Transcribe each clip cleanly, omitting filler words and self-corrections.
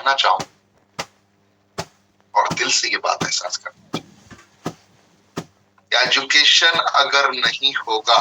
दिखाना चाहूं और दिल से ये बात एहसास करना, एजुकेशन अगर नहीं होगा,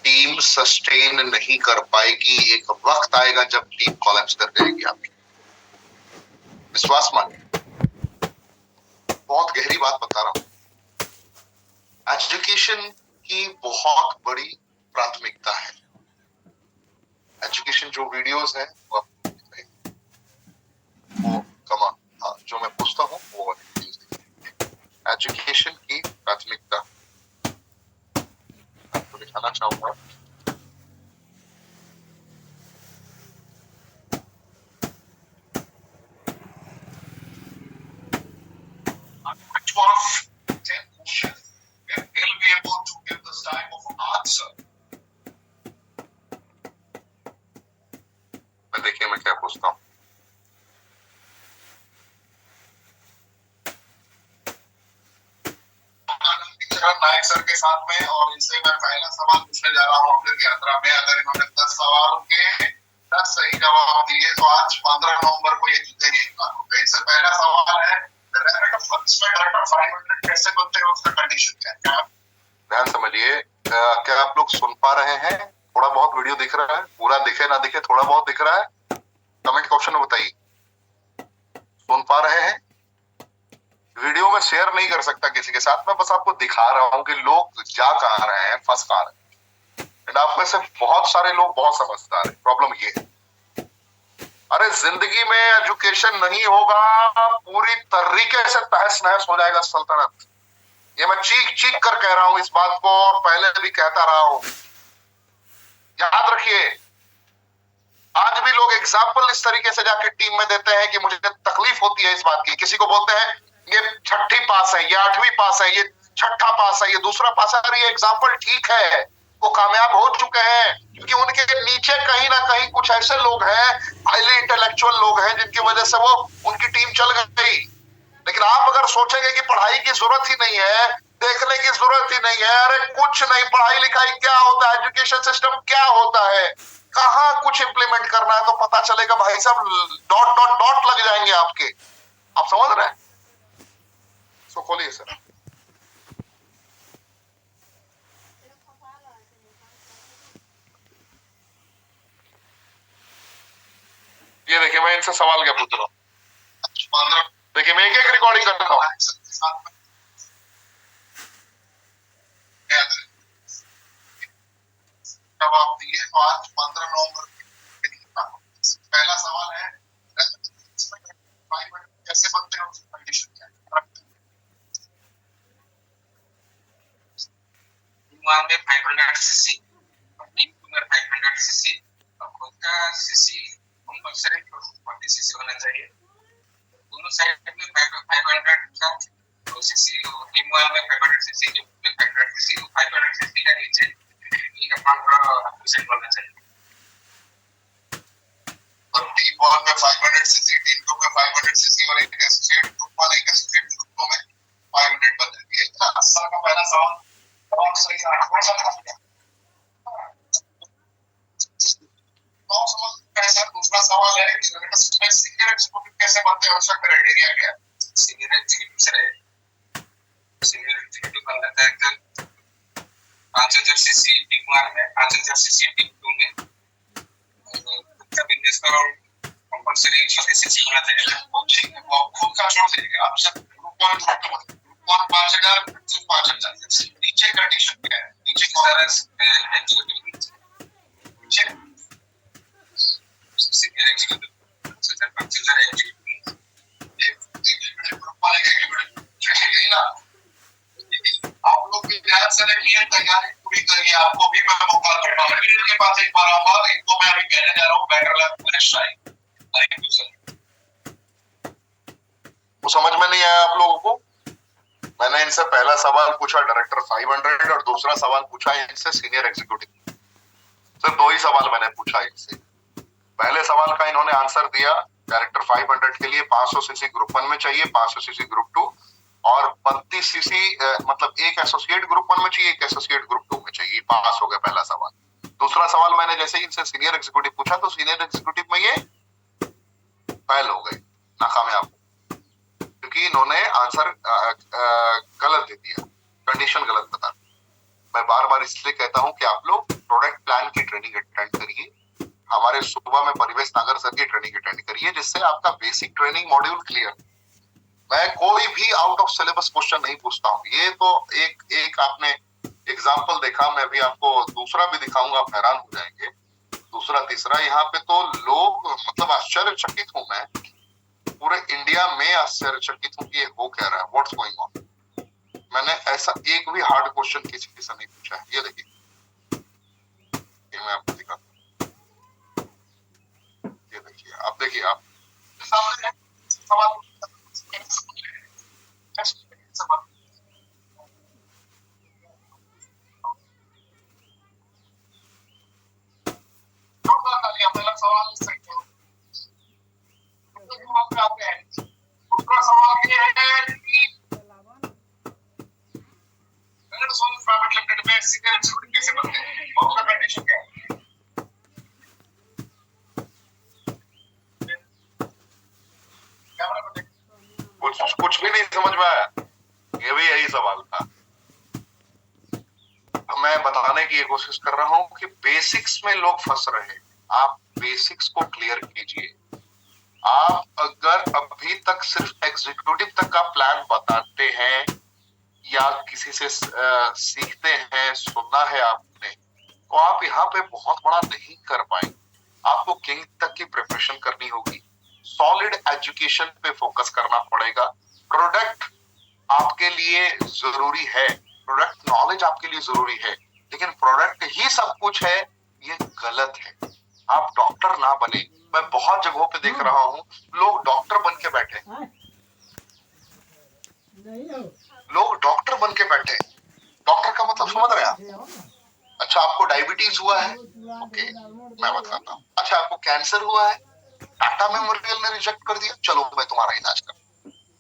टीम सस्टेन नहीं कर पाएगी। एक वक्त आएगा जब टीम कोलैप्स कर जाएगी आपकी। विश्वास मानिए, बहुत गहरी बात बता रहा हूं। एजुकेशन की बहुत बड़ी प्राथमिकता है। एजुकेशन जो वीडियोस है वो कमान, हाँ, जो मैं पूछता हूँ वो एजुकेशन की प्राथमिकता आपको दिखाना चाहूंगा। देखिए मैं क्या पूछता हूँ। नायक सर के साथ में, और इनसे मैं पहला सवाल पूछने जा रहा हूँ अमृत यात्रा में। अगर इन्होंने 10 सवालों के 10 सही जवाब दिए तो आज 15 नवंबर को ये जीतेंगे। इनसे पहला सवाल है, कैसे बनते हैं, उसका कंडीशन क्या है? ध्यान समझिए। क्या आप लोग सुन पा रहे हैं? थोड़ा बहुत वीडियो दिख रहा है? पूरा दिखे ना दिखे, थोड़ा बहुत दिख रहा है? कमेंट के ऑप्शन में बताइए। सुन पा रहे हैं? वीडियो में शेयर नहीं कर सकता किसी के साथ, मैं बस आपको दिखा रहा हूं कि लोग जा कहां रहे हैं, फंस कहां रहे हैं। आप में से बहुत सारे लोग बहुत समझदार हैं। प्रॉब्लम ये है, अरे जिंदगी में एजुकेशन नहीं होगा, पूरी तरीके से तहस नहस हो जाएगा सल्तनत। ये मैं चीख चीख कर कह रहा हूं इस बात को, और पहले भी कहता रहा हूं। याद रखिए, आज भी लोग एग्जाम्पल इस तरीके से जाके टीम में देते हैं कि मुझे तकलीफ होती है इस बात की। किसी को बोलते हैं ये 6ठी पास है, ये 8वीं पास है, ये 6ठा पास है, ये दूसरा पास है। अरे ये एग्जाम्पल ठीक है, वो कामयाब हो चुके हैं, क्योंकि उनके नीचे कहीं ना कहीं कुछ ऐसे लोग हैं, हाईली इंटेलेक्चुअल लोग हैं, जिनकी वजह से वो उनकी टीम चल गई। लेकिन आप अगर सोचेंगे कि पढ़ाई की जरूरत ही नहीं है, देखने की जरूरत ही नहीं है, अरे कुछ नहीं, पढ़ाई लिखाई क्या होता है, एजुकेशन सिस्टम क्या होता है, कहाँ कुछ इंप्लीमेंट करना है, तो पता चलेगा भाई साहब, डॉट डॉट डॉट लग जाएंगे आपके। आप समझ रहे हैं? सो खोलिए सर। ये देखिए, मैं इनसे सवाल क्या पूछ रहा हूँ। देखिए, मैं एक एक रिकॉर्डिंग कर रहा हूँ। जवाब दिए तो आज 15 नवंबर पहला सवाल है, कैसे बनते हैं, उसकी कंडीशन क्या है? में 500 सीसी, टीम में 500 सीसी, और खुद का सीसी कंपल्सरी 40 सीसी होना चाहिए। दोनों साइड में 500 का सीसी, टीम में 500 सीसी, जो 500 सीसी, 500 सीसी का नीचे एक अपना परसेंट होना चाहिए। और टीम वन में 500 सीसी, टीम टू में 500 सीसी, और एक एसोसिएट ग्रुप वाला, एक एसोसिएट ग्रुप में 500 बन जाएगी। सर का पहला सवाल सही है। दूसरा सवाल है कि सीनियर एग्जीक्यूटिव कैसे बनते हैं, उसका क्राइटेरिया क्या है? सीनियर एग्जीक्यूटिव से सीनियर एग्जीक्यूटिव बन जाता है 5000 सीसी टीम वन में, 5000 सीसी टीम टू में, खुद बिजनेस का कंपल्सरी 40 सीसी होना चाहिए। खुद का छोड़ दीजिए, आप सब ग्रुप वन 5000, 5000 नीचे कंडीशन क्या है? नीचे सारा एग्जीक्यूटिव नीचे सीनियर एग्जीक्यूटिव, 5000 एग्जीक्यूटिव, आप लोग भी ध्यान से देखिए, तैयारी पूरी करिए। आपको भी मैं मौका दूंगा, मैं इनके पास एक बार आऊंगा। इनको मैं अभी कहने जा रहा हूँ, better luck next time. Thank you sir. वो समझ में नहीं आया आप लोगों को? मैंने इनसे पहला सवाल पूछा डायरेक्टर 500, और दूसरा सवाल पूछा इनसे सीनियर एग्जीक्यूटिव। सिर्फ 2 ही सवाल मैंने पूछा इनसे। पहले सवाल का इन्होंने आंसर दिया, डायरेक्टर 500 के लिए 500 सीसी ग्रुप 1 में चाहिए, 500 सीसी ग्रुप 2, और 32 सीसी मतलब एक एसोसिएट ग्रुप 1 में चाहिए, एक एसोसिएट ग्रुप 2 में चाहिए। पास हो गया पहला सवाल। दूसरा सवाल मैंने जैसे ही इनसे सीनियर एग्जीक्यूटिव पूछा, तो सीनियर एग्जीक्यूटिव में ये फेल हो गए, नाकामयाब, क्योंकि इन्होंने आंसर गलत दे दिया, कंडीशन गलत बता। मैं बार बार इसलिए कहता हूं कि आप लोग प्रोडक्ट प्लान की ट्रेनिंग अटेंड करिए, हमारे सुबह में परिवेश नागर सर की ट्रेनिंग अटेंड करिए, जिससे आपका बेसिक ट्रेनिंग मॉड्यूल क्लियर। मैं कोई भी आउट ऑफ सिलेबस क्वेश्चन नहीं पूछता हूँ। ये तो एक आपने एग्जाम्पल देखा, मैं भी आपको दूसरा भी दिखाऊंगा, आप हैरान हो जाएंगे। दूसरा तीसरा यहाँ पे तो लोग मतलब आश्चर्यचकित हूं मैं, पूरे इंडिया में आश्चर्यचकित हूं कि ये हो क्या रहा है, व्हाट्स गोइंग ऑन। मैंने ऐसा एक भी हार्ड क्वेश्चन किसी से नहीं पूछा है। ये देखिए, ये मैं आपको दिखाता हूँ, ये देखिए, आप देखिए, आप सामने सवाल पहला सवाल सही है। दूसरा सवाल ये है कि प्राइवेट लिमिटेड में सीनियर एग्जीक्यूटिव कैसे बनते हैं और उसका कंडीशन क्या है? कुछ भी नहीं समझ में आया। ये भी यही सवाल था। मैं बताने की कोशिश कर रहा हूं कि बेसिक्स में लोग फंस रहे हैं। आप बेसिक्स को क्लियर कीजिए। आप अगर अभी तक सिर्फ एग्जीक्यूटिव तक का प्लान बताते हैं या किसी से सीखते हैं, सुनना है आपने, तो आप यहाँ पे बहुत बड़ा नहीं कर पाएंगे। आपको किंग तक की प्रिपरेशन करनी होगी, सॉलिड एजुकेशन पे फोकस करना पड़ेगा। प्रोडक्ट आपके लिए जरूरी है, प्रोडक्ट नॉलेज आपके लिए जरूरी है, लेकिन प्रोडक्ट ही सब कुछ है, ये गलत है। आप डॉक्टर ना बने। मैं बहुत जगहों पे देख रहा हूँ, लोग डॉक्टर बन के बैठे, लोग डॉक्टर बन के बैठे। डॉक्टर का मतलब समझ रहे हैं आप? अच्छा, आपको डायबिटीज हुआ है, ओके, मैं बताता हूँ। अच्छा, आपको कैंसर हुआ है, टाटा मेमोरियल ने रिजेक्ट कर दिया, चलो मैं तुम्हारा इलाज कर।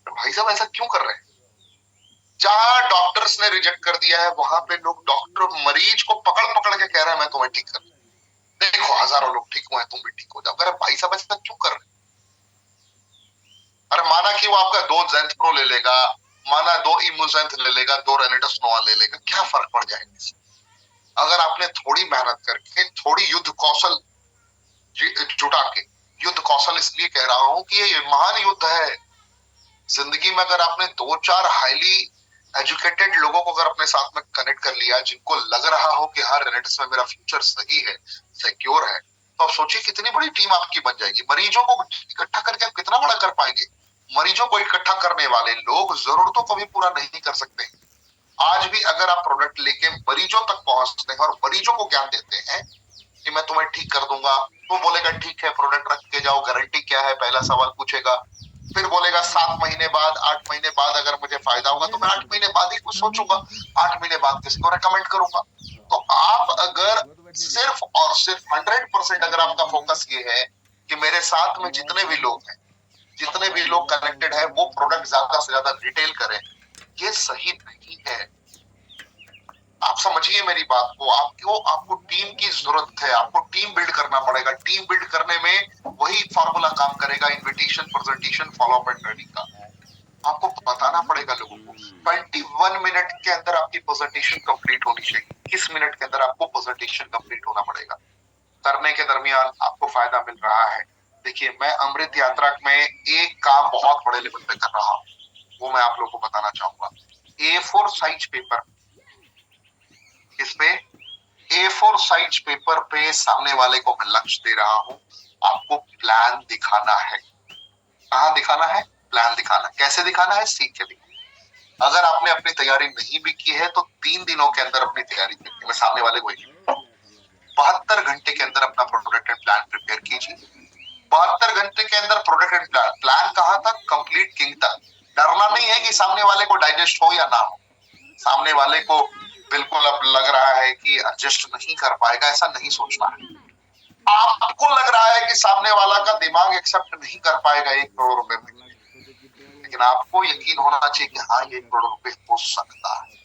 भाई साहब, ऐसा क्यों कर रहे हैं? जहां डॉक्टर्स ने रिजेक्ट कर दिया है, वहां पे लोग डॉक्टर मरीज को पकड़ पकड़ के कह रहे हैं मैं तुम्हें ठीक कर, देखो हजारों लोग ठीक हुए हैं, तुम भी ठीक हो जाओ। अरे भाई साहब, ऐसा क्यों कर रहे? अरे माना कि वो आपका 2 ज़ेंथप्रो ले लेगा, माना 2 इमोजेंथ ले लेगा, 2 रेनिटस नोवा ले लेगा, क्या फर्क पड़ जाएगा? अगर आपने थोड़ी मेहनत करके, थोड़ी युद्ध कौशल जुटा के, युद्ध कौशल इसलिए कह रहा हूं कि ये महान युद्ध है जिंदगी में। अगर आपने 2-4 हाईली एजुकेटेड लोगों को अगर अपने साथ में कनेक्ट कर लिया, जिनको लग रहा हो कि हाँ रेनेटिस में मेरा फ्यूचर सही है, सिक्योर है, तो आप सोचिए कितनी बड़ी टीम आपकी बन जाएगी। मरीजों को इकट्ठा करके आप कितना बड़ा कर पाएंगे? मरीजों को इकट्ठा करने वाले लोग जरूरतों को भी पूरा नहीं कर सकते। आज भी अगर आप प्रोडक्ट लेके मरीजों तक पहुंचते हैं और मरीजों को ज्ञान देते हैं कि मैं तुम्हें ठीक कर दूंगा, तो बोलेगा ठीक है प्रोडक्ट रख के जाओ, गारंटी क्या है, पहला सवाल पूछेगा। फिर बोलेगा 7 महीने बाद, 8 महीने बाद अगर मुझे फायदा होगा तो मैं 8 महीने बाद ही कुछ सोचूंगा, 8 महीने बाद किसी को रेकमेंड करूंगा। तो आप अगर सिर्फ और सिर्फ 100% अगर आपका फोकस ये है कि मेरे साथ में जितने भी लोग हैं, जितने भी लोग कनेक्टेड है, वो प्रोडक्ट ज्यादा से ज्यादा रिटेल करें, ये सही नहीं है। आप समझिए मेरी बात को। आपको टीम की जरूरत है, आपको टीम बिल्ड करना पड़ेगा। टीम बिल्ड करने में वही फॉर्मूला काम करेगा, invitation, presentation, follow up and training का। आपको बताना पड़ेगा लोगों को। 21 मिनट के अंदर आपकी प्रेजेंटेशन कंप्लीट होनी चाहिए। 20 मिनट के अंदर आपको प्रेजेंटेशन कंप्लीट होना पड़ेगा। करने के दरमियान आपको फायदा मिल रहा है। देखिए, मैं अमृत यात्रा में एक काम बहुत बड़े लेवल पे कर रहा हूँ, वो मैं आप लोगों को बताना चाहूंगा। A4 साइज पेपर, इसमें A4 साइज पेपर पे सामने वाले को मैं लक्ष्य दे रहा हूं, आपको प्लान दिखाना है। कहां दिखाना है? प्लान दिखाना। कैसे दिखाना है? सीख के दिखाना। अगर आपने अपनी तैयारी नहीं भी की है तो 3 दिनों के अंदर अपनी तैयारी करके मैं सामने वाले को 72 घंटे के अंदर अपना प्रोडक्ट एंड प्लान प्रिपेयर कीजिए। 72 घंटे के अंदर प्रोडक्ट एंड प्लान, प्लान कहां तक? कंप्लीट किंग तक। डरना नहीं है कि सामने वाले को डाइजेस्ट हो या ना हो, सामने वाले को बिल्कुल अब लग रहा है कि एडजस्ट नहीं कर पाएगा, ऐसा नहीं सोचना है। आपको लग रहा है कि सामने वाला का दिमाग एक्सेप्ट नहीं कर पाएगा 1 करोड़ रुपए में, लेकिन आपको यकीन होना चाहिए कि हाँ, ये 1 करोड़ रुपए हो सकता है।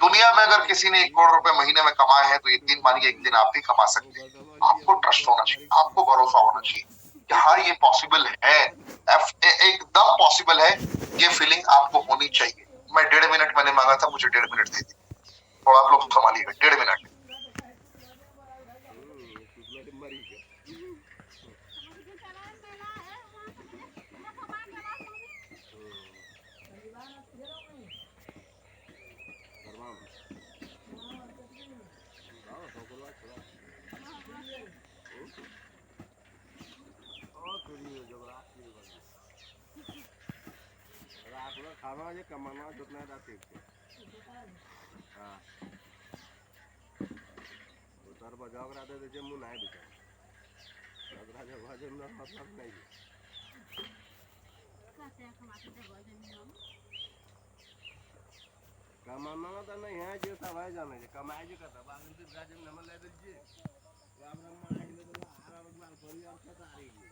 दुनिया में अगर किसी ने 1 करोड़ रुपए महीने में कमाए हैं तो यकीन मानिए एक दिन आप भी कमा सकते हैं। आपको ट्रस्ट होना चाहिए, आपको भरोसा होना चाहिए कि हाँ ये पॉसिबल है, एकदम पॉसिबल है, ये फीलिंग आपको होनी चाहिए। मैं 1.5 मिनट मैंने मांगा था, मुझे 1.5 मिनट दे दी। थोड़ा आप लोग संभालिएगा, 1.5 मिनट। खाना जे कमाना जितना रहते हाँ उतर बजाओ रहते थे जे मुँह नहीं बिचा लगरा जब बाजे में मतलब नहीं कमाना तो नहीं है जो सब है जाने जे कमाए जे करता बाद में गाजे में नमल ले दीजिए राम राम मार के ले तो आराम मार परिवार का तारीख